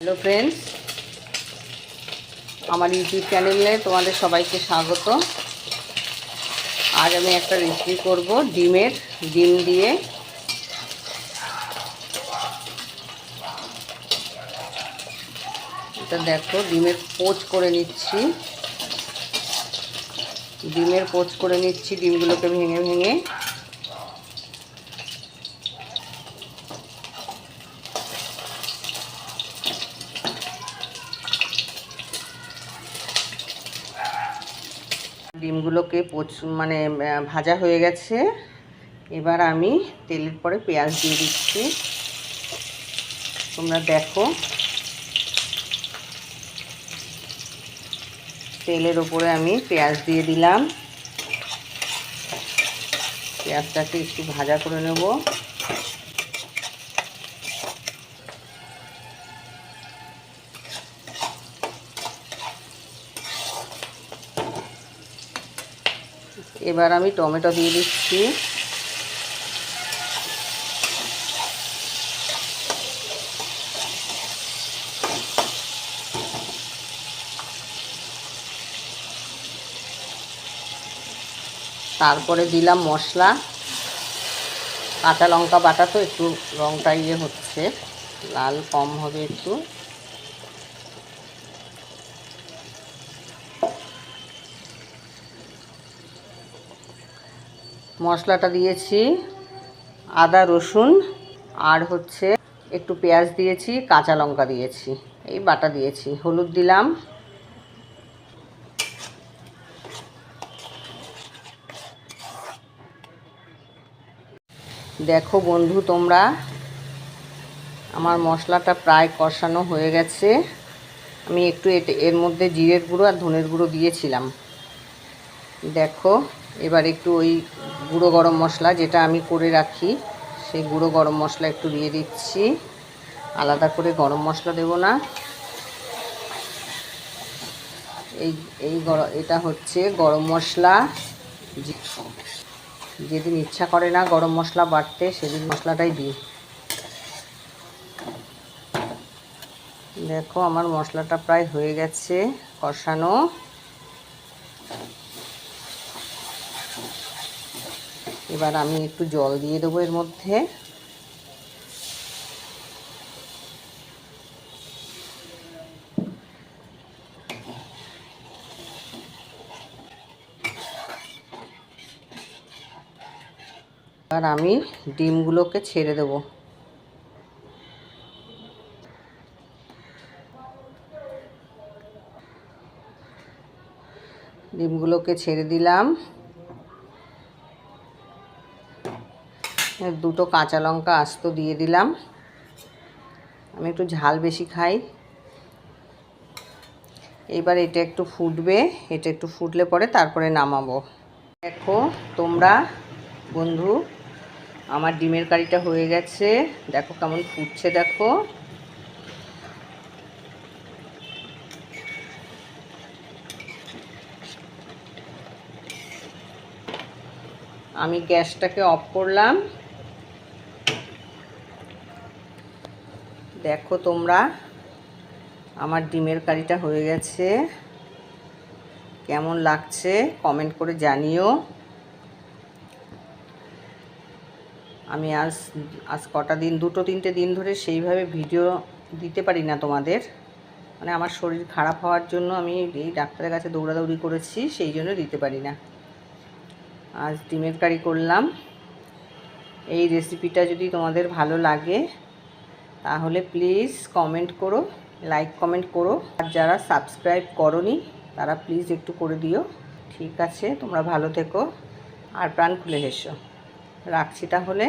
Hello friends, আমার YouTube চ্যানেলে তোমাদের সবাইকে স্বাগত। আজ আমি একটা রেসিপি করব ডিম দিয়ে। এটা দেখো, ডিমের পোচ করে নিচ্ছি। ডিমগুলোকে ভেঙে ভেঙে ডিমগুলোকে ভাজা হয়ে গেছে। এবার আমি তেলের পরে পেঁয়াজ দিয়ে দিচ্ছি। তোমরা দেখো, তেলের ওপরে আমি পেঁয়াজ দিয়ে দিলাম। পেঁয়াজটাকে একটু ভাজা করে নেব। এবার আমি টমেটো দিয়ে দিচ্ছি। তারপরে দিলাম মশলা। কাঁচা লঙ্কা বাটা, তো একটু রঙটা হচ্ছে, লাল কম হবে একটু। মশলাটা দিয়েছি, আদা রসুন আর একটু পেঁয়াজ দিয়েছি, কাঁচা লঙ্কা দিয়েছি, এই বাটা দিয়েছি। হলুদ দিলাম। দেখো বন্ধু, তোমরা, আমার মশলাটা প্রায় কষানো হয়ে গেছে। আমি একটু এর মধ্যে জিরের গুঁড়ো আর ধনের গুঁড়ো দিয়েছিলাম। দেখো, এবার একটু ওই গুঁড়ো গরম মশলা যেটা আমি করে রাখি, সেই গুঁড়ো গরম মশলা একটু দিয়ে দিচ্ছি। আলাদা করে গরম মশলা দেব না। এটা হচ্ছে গরম মশলা। যেদিন ইচ্ছা করে না গরম মশলা বাটতে, সেদিন মশলাটাই দিই। দেখো, আমার মশলাটা প্রায় হয়ে গেছে কষানো। এবার আমি একটু জল দিয়ে দেবো এর মধ্যে। আর আমি ডিমগুলোকে ছেড়ে দেব। ডিমগুলোকে ছেড়ে দিলাম। দুটো কাঁচা লঙ্কা আস্ত দিয়ে দিলাম। আমি একটু ঝাল বেশি খাই। এবার এটা একটু ফুটবে। এটা একটু ফুটলে পরে তারপরে নামাবো। দেখো তোমরা বন্ধু, আমার ডিমের কারিটা হয়ে গেছে। দেখো কেমন ফুটছে। দেখো, আমি গ্যাসটাকে অফ করলাম। দেখো তোমরা, আমার ডিমের কারিটা হয়ে গেছে। কেমন লাগছে কমেন্ট করে জানিও। আমি আজ কটা দিন, দুটো তিনটে দিন ধরে সেইভাবে ভিডিও দিতে পারি না তোমাদের। আমার শরীর খারাপ হওয়ার জন্য আমি এই ডাক্তারের কাছে দৌড়াদৌড়ি করেছি, সেই জন্য দিতে পারি না। আজ ডিমের কারি করলাম। এই রেসিপিটা যদি তোমাদের ভালো লাগে তাহলে প্লিজ কমেন্ট করো, লাইক কমেন্ট করো। আর যারা সাবস্ক্রাইব করোনি তারা প্লিজ একটু করে দিও। ঠিক আছে, তোমরা ভালো থেকো আর প্রাণ খুলে হেসো। রাখছি তাহলে।